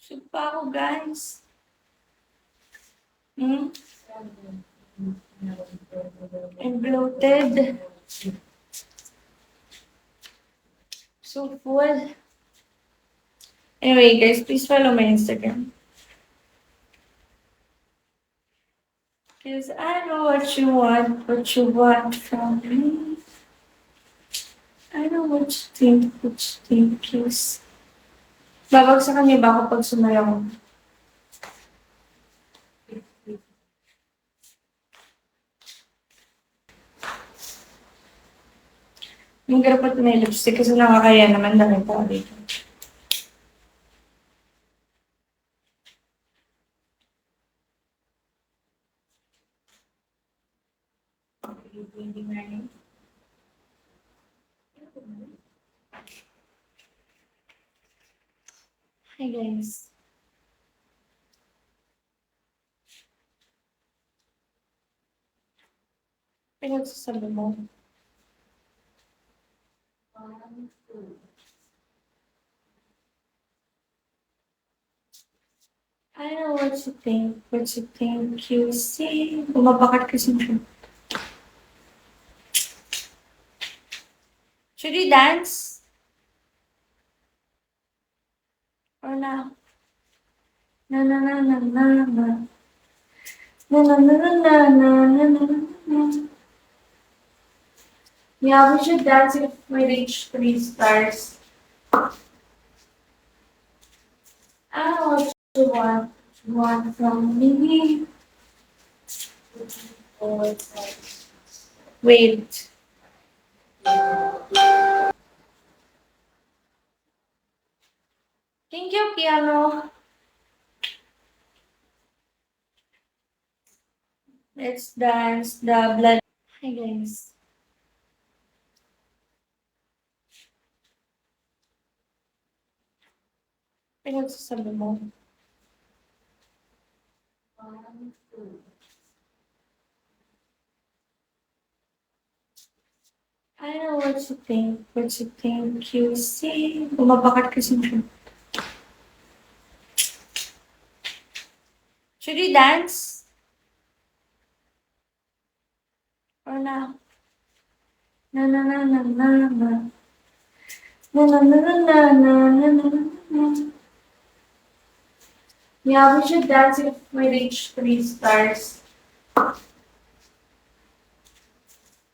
Busog pa ako, guys. Hmm? I'm bloated. So full. Anyway, guys, please follow my Instagram. Because I know what you want from me. I know what you think, please. Babagsakan niyo ba ako pag sumayaw? Yung dapat may lipstick kasi nakakaya naman dami pa dito. Hi guys. Pinagsasabi mo. I know what you think, you see. Bumabakat kasi siya. Should we dance? Or na? Na na na na na na. Na na na na na na na na na. Yeah, we should dance if we reach 3 stars. I know what you want from me. Wait. Thank you, piano. Let's dance the blood. Hi guys. Pinagsasabi mo. I know what you think, you see. Bumabakat kasi siya. Should we dance? Or na? Na na na na na na. Na na na na na na na na na. Yeah, we should dance if we reach 3 stars.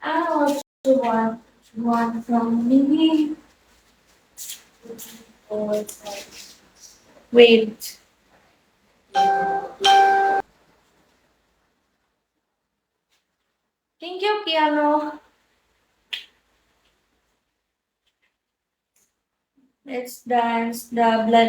I know what you want from me. Wait. Thank you, piano. Let's dance the blood.